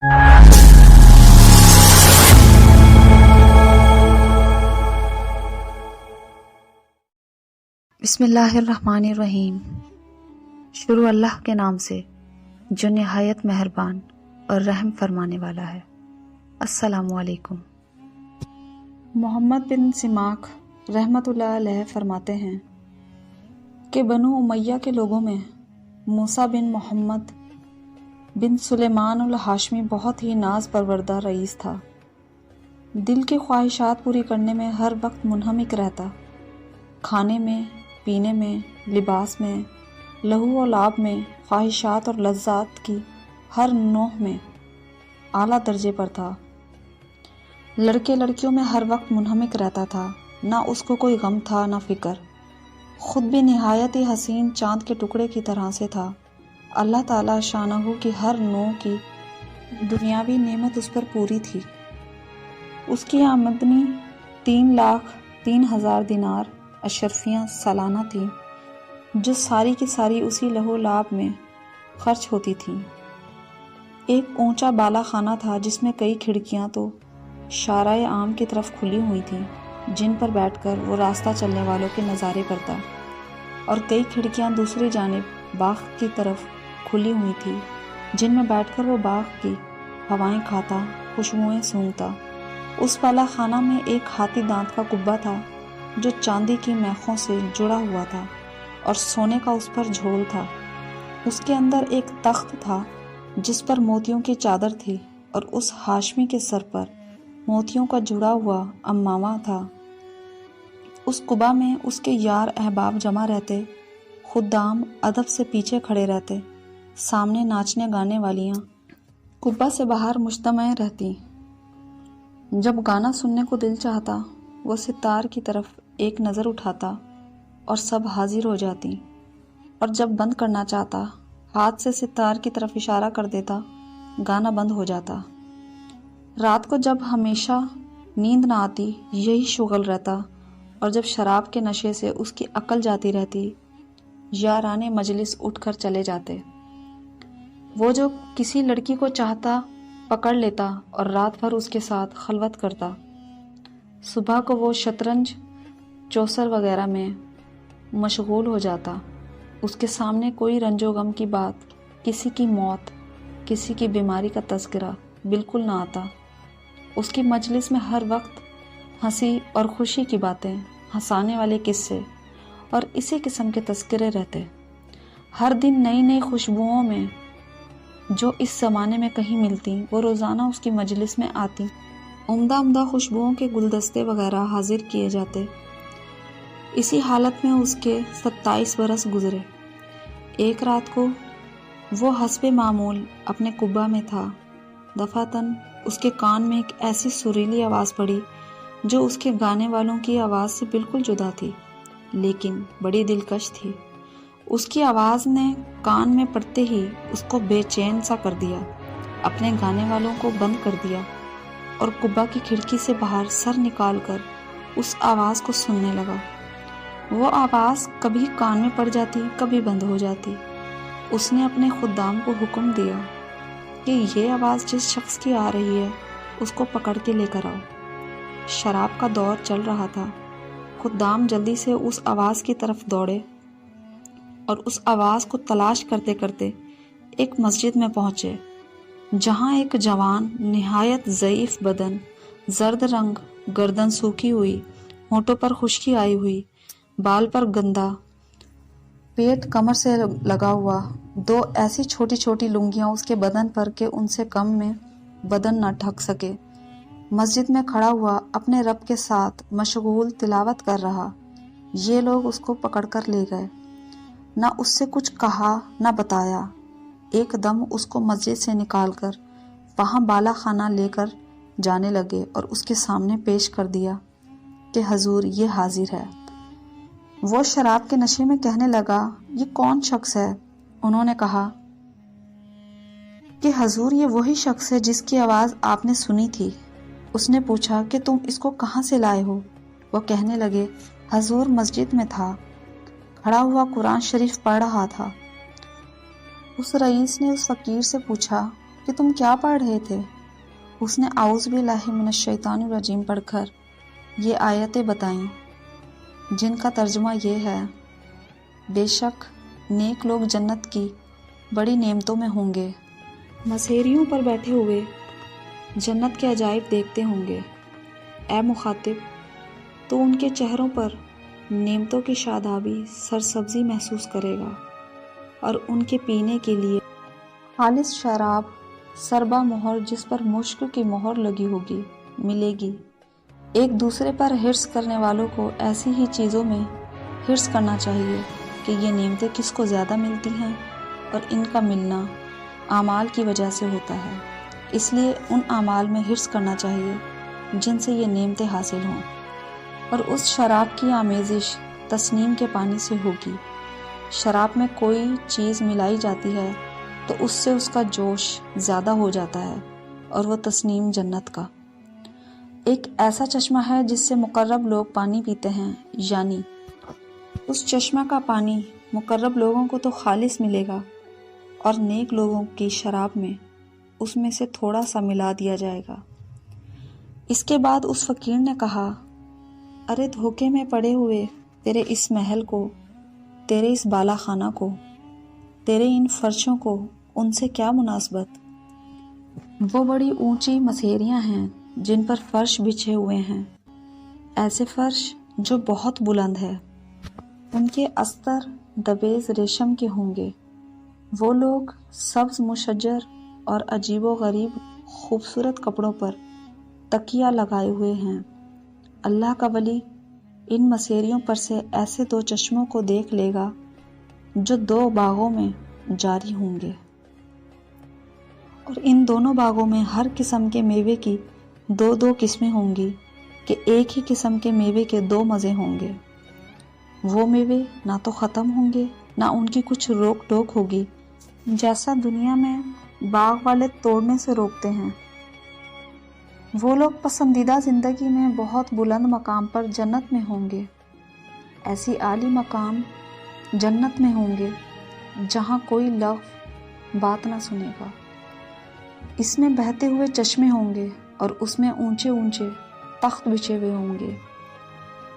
بسم اللہ الرحمن الرحیم۔ شروع اللہ کے نام سے جو نہایت مہربان اور رحم فرمانے والا ہے۔ السلام علیکم۔ محمد بن سماک رحمۃ اللہ علیہ فرماتے ہیں کہ بنو امیہ کے لوگوں میں موسیٰ بن محمد بن سلیمان الہاشمی بہت ہی ناز پروردہ رئیس تھا۔ دل کی خواہشات پوری کرنے میں ہر وقت منہمک رہتا، کھانے میں، پینے میں، لباس میں، لہو و لعاب میں، خواہشات اور لذات کی ہر نوع میں اعلیٰ درجے پر تھا۔ لڑکے لڑکیوں میں ہر وقت منہمک رہتا تھا، نہ اس کو کوئی غم تھا نہ فکر۔ خود بھی نہایت ہی حسین چاند کے ٹکڑے کی طرح سے تھا۔ اللہ تعالیٰ شانہ کی ہر نوع کی دنیاوی نعمت اس پر پوری تھی۔ اس کی آمدنی 3,03,000 دینار اشرفیاں سالانہ تھیں، جو ساری کی ساری اسی لہو لعاب میں خرچ ہوتی تھیں۔ ایک اونچا بالا خانہ تھا جس میں کئی کھڑکیاں تو شارع عام کی طرف کھلی ہوئی تھیں، جن پر بیٹھ کر وہ راستہ چلنے والوں کے نظارے کرتا، اور کئی کھڑکیاں دوسری جانب باغ کی طرف کھلی ہوئی تھیں، جن میں بیٹھ کر وہ باغ کی ہوائیں کھاتا، خوشبوئیں سونگھتا۔ اس بالا خانہ میں ایک ہاتھی دانت کا کبا تھا جو چاندی کی میخوں سے جڑا ہوا تھا اور سونے کا اس پر جھول تھا۔ اس کے اندر ایک تخت تھا جس پر موتیوں کی چادر تھی، اور اس ہاشمی کے سر پر موتیوں کا جڑا ہوا عمامہ تھا۔ اس کبا میں اس کے یار احباب جمع رہتے، خدام ادب سے پیچھے کھڑے رہتے، سامنے ناچنے گانے والیاں کبا سے باہر مجتمع رہتی۔ جب گانا سننے کو دل چاہتا، وہ ستار کی طرف ایک نظر اٹھاتا اور سب حاضر ہو جاتی، اور جب بند کرنا چاہتا ہاتھ سے ستار کی طرف اشارہ کر دیتا، گانا بند ہو جاتا۔ رات کو جب ہمیشہ نیند نہ آتی، یہی شغل رہتا، اور جب شراب کے نشے سے اس کی عقل جاتی رہتی، یارانے مجلس اٹھ کر چلے جاتے۔ وہ جو کسی لڑکی کو چاہتا پکڑ لیتا اور رات بھر اس کے ساتھ خلوت کرتا۔ صبح کو وہ شطرنج، چوسر وغیرہ میں مشغول ہو جاتا۔ اس کے سامنے کوئی رنج و غم کی بات، کسی کی موت، کسی کی بیماری کا تذکرہ بالکل نہ آتا۔ اس کی مجلس میں ہر وقت ہنسی اور خوشی کی باتیں، ہنسانے والے قصے اور اسی قسم کے تذکرے رہتے۔ ہر دن نئی نئی خوشبوؤں میں جو اس زمانے میں کہیں ملتی، وہ روزانہ اس کی مجلس میں آتی۔ عمدہ عمدہ خوشبوؤں کے گلدستے وغیرہ حاضر کیے جاتے۔ اسی حالت میں اس کے 27 برس گزرے۔ ایک رات کو وہ حسب معمول اپنے کبا میں تھا، دفعتاً اس کے کان میں ایک ایسی سریلی آواز پڑی جو اس کے گانے والوں کی آواز سے بالکل جدا تھی، لیکن بڑی دلکش تھی۔ اس کی آواز نے کان میں پڑتے ہی اس کو بے چین سا کر دیا، اپنے گانے والوں کو بند کر دیا، اور کبا کی کھڑکی سے باہر سر نکال کر اس آواز کو سننے لگا۔ وہ آواز کبھی کان میں پڑ جاتی، کبھی بند ہو جاتی۔ اس نے اپنے خدام کو حکم دیا کہ یہ آواز جس شخص کی آ رہی ہے اس کو پکڑ کے لے کر آؤ۔ شراب کا دور چل رہا تھا۔ خدام جلدی سے اس آواز کی طرف دوڑے اور اس آواز کو تلاش کرتے کرتے ایک مسجد میں پہنچے، جہاں ایک جوان نہایت ضعیف بدن، زرد رنگ، گردن سوکھی ہوئی، ہونٹوں پر خشکی آئی ہوئی، بال پر گندا، پیٹ کمر سے لگا ہوا، 2 ایسی چھوٹی چھوٹی لنگیاں اس کے بدن پر کہ ان سے کم میں بدن نہ ڈھک سکے، مسجد میں کھڑا ہوا اپنے رب کے ساتھ مشغول تلاوت کر رہا۔ یہ لوگ اس کو پکڑ کر لے گئے، نہ اس سے کچھ کہا نہ بتایا۔ ایک دم اس کو مسجد سے نکال کر وہاں بالا خانہ لے کر جانے لگے اور اس کے سامنے پیش کر دیا کہ حضور یہ حاضر ہے۔ وہ شراب کے نشے میں کہنے لگا، یہ کون شخص ہے؟ انہوں نے کہا کہ حضور یہ وہی شخص ہے جس کی آواز آپ نے سنی تھی۔ اس نے پوچھا کہ تم اس کو کہاں سے لائے ہو؟ وہ کہنے لگے، حضور مسجد میں تھا، کھڑا ہوا قرآن شریف پڑھ رہا تھا۔ اس رئیس نے اس فقیر سے پوچھا کہ تم کیا پڑھ رہے تھے؟ اس نے اعوذ باللہ من الشیطان الرجیم پڑھ کر یہ آیتیں بتائیں، جن کا ترجمہ یہ ہے: بے شک نیک لوگ جنت کی بڑی نعمتوں میں ہوں گے، مسیریوں پر بیٹھے ہوئے جنت کے عجائب دیکھتے ہوں گے۔ اے مخاطب، تو ان کے چہروں پر نعمتوں کی شادابی، سرسبزی محسوس کرے گا، اور ان کے پینے کے لیے خالص شراب سربا مہر جس پر مشک کی مہر لگی ہوگی ملے گی۔ ایک دوسرے پر حرص کرنے والوں کو ایسی ہی چیزوں میں حرص کرنا چاہیے کہ یہ نعمتیں کس کو زیادہ ملتی ہیں، اور ان کا ملنا اعمال کی وجہ سے ہوتا ہے، اس لیے ان اعمال میں حرص کرنا چاہیے جن سے یہ نعمتیں حاصل ہوں۔ اور اس شراب کی آمیزش تسنیم کے پانی سے ہوگی۔ شراب میں کوئی چیز ملائی جاتی ہے تو اس سے اس کا جوش زیادہ ہو جاتا ہے، اور وہ تسنیم جنت کا ایک ایسا چشمہ ہے جس سے مقرب لوگ پانی پیتے ہیں، یعنی اس چشمہ کا پانی مقرب لوگوں کو تو خالص ملے گا، اور نیک لوگوں کی شراب میں اس میں سے تھوڑا سا ملا دیا جائے گا۔ اس کے بعد اس فقیر نے کہا: ارے دھوکے میں پڑے ہوئے تیرے اس محل کو، تیرے اس بالا خانہ کو، تیرے ان فرشوں کو، ان سے کیا مناسبت؟ وہ بڑی اونچی مسیریاں ہیں جن پر فرش بچھے ہوئے ہیں، ایسے فرش جو بہت بلند ہے، ان کے استر دبیز ریشم کے ہوں گے۔ وہ لوگ سبز مشجر اور عجیب و غریب خوبصورت کپڑوں پر تکیہ لگائے ہوئے ہیں۔ اللہ کا ولی ان مسیریوں پر سے ایسے دو چشموں کو دیکھ لے گا جو دو باغوں میں جاری ہوں گے، اور ان دونوں باغوں میں ہر قسم کے میوے کی دو دو قسمیں ہوں گی کہ ایک ہی قسم کے میوے کے دو مزے ہوں گے۔ وہ میوے نہ تو ختم ہوں گے، نہ ان کی کچھ روک ٹوک ہوگی، جیسا دنیا میں باغ والے توڑنے سے روکتے ہیں۔ وہ لوگ پسندیدہ زندگی میں بہت بلند مقام پر جنت میں ہوں گے، ایسی عالی مقام جنت میں ہوں گے جہاں کوئی لغو بات نہ سنے گا۔ اس میں بہتے ہوئے چشمے ہوں گے، اور اس میں اونچے اونچے تخت بچھے ہوئے ہوں گے،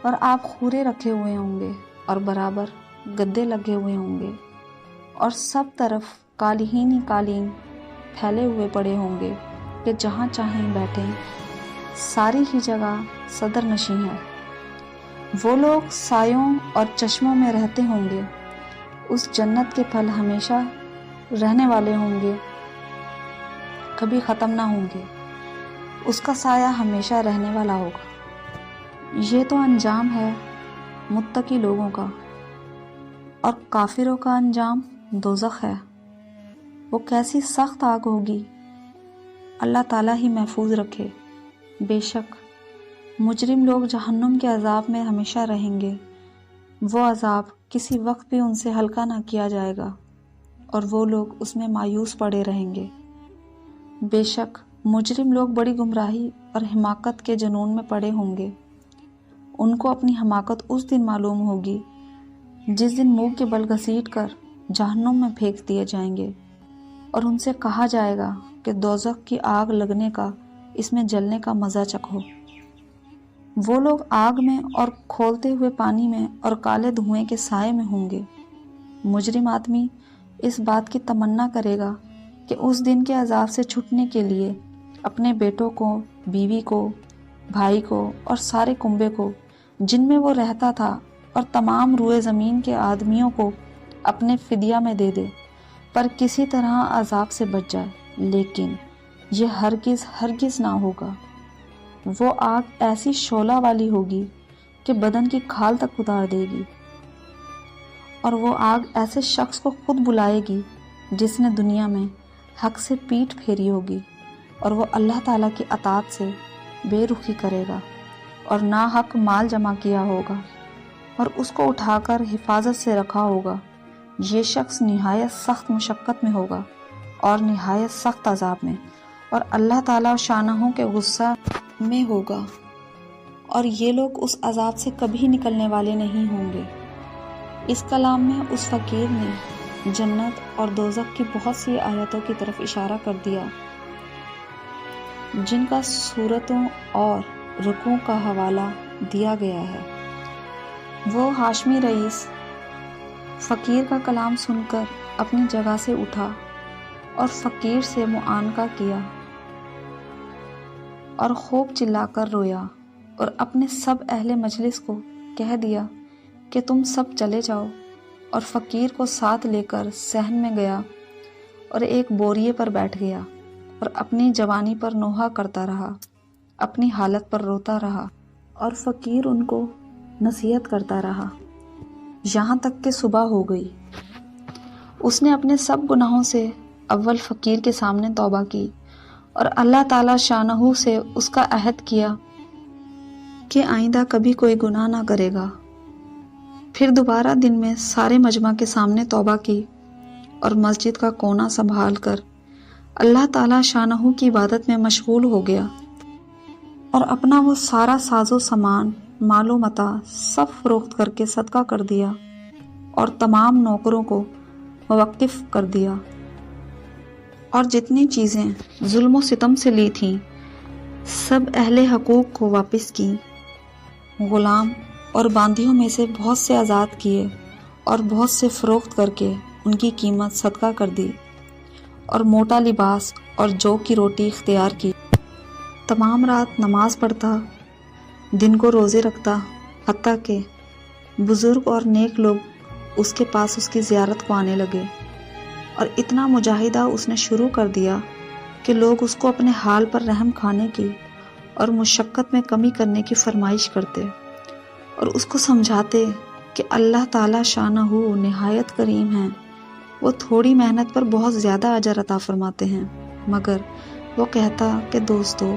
اور آپ خورے رکھے ہوئے ہوں گے، اور برابر گدے لگے ہوئے ہوں گے، اور سب طرف قالین ہی قالین پھیلے ہوئے پڑے ہوں گے کہ جہاں چاہیں بیٹھیں، ساری ہی جگہ صدر نشیں ہے۔ وہ لوگ سایوں اور چشموں میں رہتے ہوں گے۔ اس جنت کے پھل ہمیشہ رہنے والے ہوں گے، کبھی ختم نہ ہوں گے، اس کا سایہ ہمیشہ رہنے والا ہوگا۔ یہ تو انجام ہے متقی لوگوں کا، اور کافروں کا انجام دوزخ ہے۔ وہ کیسی سخت آگ ہوگی، اللہ تعالیٰ ہی محفوظ رکھے۔ بے شک مجرم لوگ جہنم کے عذاب میں ہمیشہ رہیں گے، وہ عذاب کسی وقت بھی ان سے ہلکا نہ کیا جائے گا، اور وہ لوگ اس میں مایوس پڑے رہیں گے۔ بے شک مجرم لوگ بڑی گمراہی اور حماقت کے جنون میں پڑے ہوں گے۔ ان کو اپنی حماقت اس دن معلوم ہوگی جس دن منہ کے بل گھسیٹ کر جہنم میں پھینک دیے جائیں گے، اور ان سے کہا جائے گا کہ دوزخ کی آگ لگنے کا، اس میں جلنے کا مزہ چکھو۔ وہ لوگ آگ میں اور کھولتے ہوئے پانی میں اور کالے دھوئیں کے سائے میں ہوں گے۔ مجرم آدمی اس بات کی تمنا کرے گا کہ اس دن کے عذاب سے چھٹنے کے لیے اپنے بیٹوں کو، بیوی کو، بھائی کو اور سارے کنبے کو جن میں وہ رہتا تھا، اور تمام روئے زمین کے آدمیوں کو اپنے فدیہ میں دے دے، پر کسی طرح عذاب سے بچ جائے، لیکن یہ ہرگز ہرگز نہ ہوگا۔ وہ آگ ایسی شعلہ والی ہوگی کہ بدن کی کھال تک اتار دے گی، اور وہ آگ ایسے شخص کو خود بلائے گی جس نے دنیا میں حق سے پیٹھ پھیری ہوگی، اور وہ اللہ تعالیٰ کی اطاعت سے بے رخی کرے گا اور ناحق مال جمع کیا ہوگا، اور اس کو اٹھا کر حفاظت سے رکھا ہوگا۔ یہ شخص نہایت سخت مشقت میں ہوگا اور نہایت سخت عذاب میں، اور اللہ تعالیٰ شانہوں کے غصہ میں ہوگا، اور یہ لوگ اس عذاب سے کبھی نکلنے والے نہیں ہوں گے۔ اس کلام میں اس فقیر نے جنت اور دوزخ کی بہت سی آیتوں کی طرف اشارہ کر دیا، جن کا صورتوں اور رکوع کا حوالہ دیا گیا ہے۔ وہ ہاشمی رئیس فقیر کا کلام سن کر اپنی جگہ سے اٹھا اور فقیر سے معانقہ کیا اور خوب چلا کر رویا، اور اپنے سب اہل مجلس کو کہہ دیا کہ تم سب چلے جاؤ، اور فقیر کو ساتھ لے کر صحن میں گیا اور ایک بوریے پر بیٹھ گیا اور اپنی جوانی پر نوحہ کرتا رہا، اپنی حالت پر روتا رہا، اور فقیر ان کو نصیحت کرتا رہا یہاں تک کہ صبح ہو گئی۔ اس نے اپنے سب گناہوں سے اول فقیر کے سامنے توبہ کی اور اللہ تعالی شانہ سے اس کا عہد کیا کہ آئندہ کبھی کوئی گناہ نہ کرے گا۔ پھر دوبارہ دن میں سارے مجمع کے سامنے توبہ کی اور مسجد کا کونا سنبھال کر اللہ تعالی شانہ کی عبادت میں مشغول ہو گیا، اور اپنا وہ سارا ساز و سامان، مال و متاع سب فروخت کر کے صدقہ کر دیا، اور تمام نوکروں کو موقف کر دیا، اور جتنی چیزیں ظلم و ستم سے لی تھیں سب اہل حقوق کو واپس کی، غلام اور باندیوں میں سے بہت سے آزاد کیے اور بہت سے فروخت کر کے ان کی قیمت صدقہ کر دی، اور موٹا لباس اور جو کی روٹی اختیار کی۔ تمام رات نماز پڑھتا، دن کو روزے رکھتا، حتیٰ کہ بزرگ اور نیک لوگ اس کے پاس اس کی زیارت کو آنے لگے، اور اتنا مجاہدہ اس نے شروع کر دیا کہ لوگ اس کو اپنے حال پر رحم کھانے کی اور مشقت میں کمی کرنے کی فرمائش کرتے، اور اس کو سمجھاتے کہ اللہ تعالی شانہ نہایت کریم ہیں، وہ تھوڑی محنت پر بہت زیادہ اجر عطا فرماتے ہیں۔ مگر وہ کہتا کہ دوستو،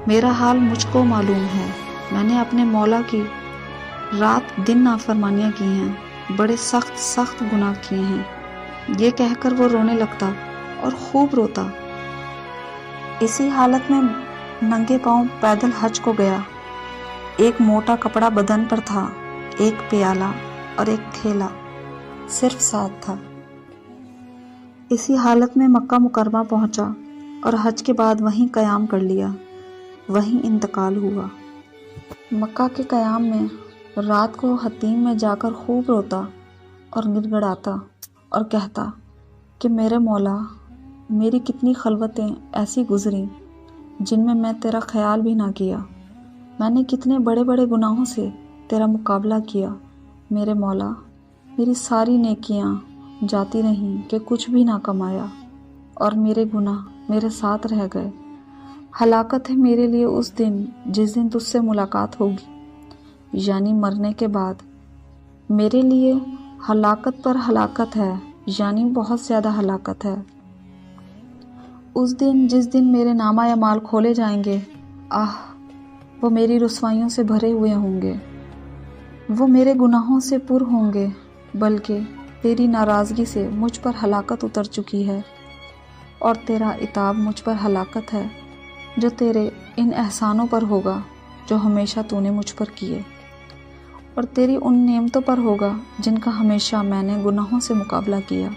میرا حال مجھ کو معلوم ہے، میں نے اپنے مولا کی رات دن نافرمانیاں کی ہیں، بڑے سخت سخت گناہ کیے ہیں۔ یہ کہہ کر وہ رونے لگتا اور خوب روتا۔ اسی حالت میں ننگے پاؤں پیدل حج کو گیا، ایک موٹا کپڑا بدن پر تھا، ایک پیالہ اور ایک تھیلا صرف ساتھ تھا۔ اسی حالت میں مکہ مکرمہ پہنچا اور حج کے بعد وہیں قیام کر لیا، وہیں انتقال ہوا۔ مکہ کے قیام میں رات کو حتیم میں جا کر خوب روتا اور گڑ گڑاتا اور کہتا کہ میرے مولا، میری کتنی خلوتیں ایسی گزری جن میں تیرا خیال بھی نہ کیا، میں نے کتنے بڑے بڑے گناہوں سے تیرا مقابلہ کیا، میرے مولا، میری ساری نیکیاں جاتی رہیں کہ کچھ بھی نہ کمایا، اور میرے گناہ میرے ساتھ رہ گئے۔ ہلاکت ہے میرے لیے اس دن جس دن تجھ سے ملاقات ہوگی، یعنی مرنے کے بعد میرے لیے ہلاکت پر ہلاکت ہے، یعنی بہت زیادہ ہلاکت ہے۔ اس دن جس دن میرے نامہ اعمال کھولے جائیں گے، وہ میری رسوائیوں سے بھرے ہوئے ہوں گے، وہ میرے گناہوں سے پر ہوں گے، بلکہ تیری ناراضگی سے مجھ پر ہلاکت اتر چکی ہے، اور تیرا عتاب مجھ پر ہلاکت ہے جو تیرے ان احسانوں پر ہوگا جو ہمیشہ تو نے مجھ پر کیے، اور تیری ان نعمتوں پر ہوگا جن کا ہمیشہ میں نے گناہوں سے مقابلہ کیا،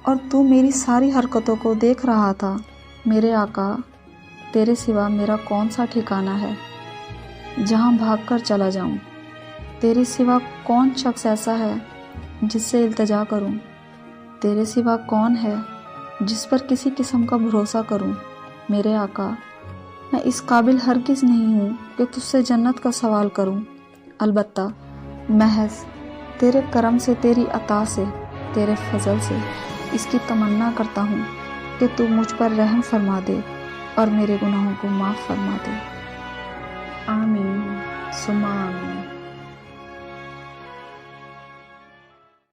اور تو میری ساری حرکتوں کو دیکھ رہا تھا۔ میرے آقا، تیرے سوا میرا کون سا ٹھکانہ ہے جہاں بھاگ کر چلا جاؤں؟ تیرے سوا کون شخص ایسا ہے جس سے التجا کروں؟ تیرے سوا کون ہے جس پر کسی قسم کا بھروسہ کروں؟ میرے آقا، میں اس قابل ہرگز نہیں ہوں کہ تجھ سے جنت کا سوال کروں، البتہ محض تیرے کرم سے، تیری عطا سے، تیرے فضل سے اس کی تمنا کرتا ہوں کہ تو مجھ پر رحم فرما دے اور میرے گناہوں کو معاف فرما دے۔ آمین ثم آمین۔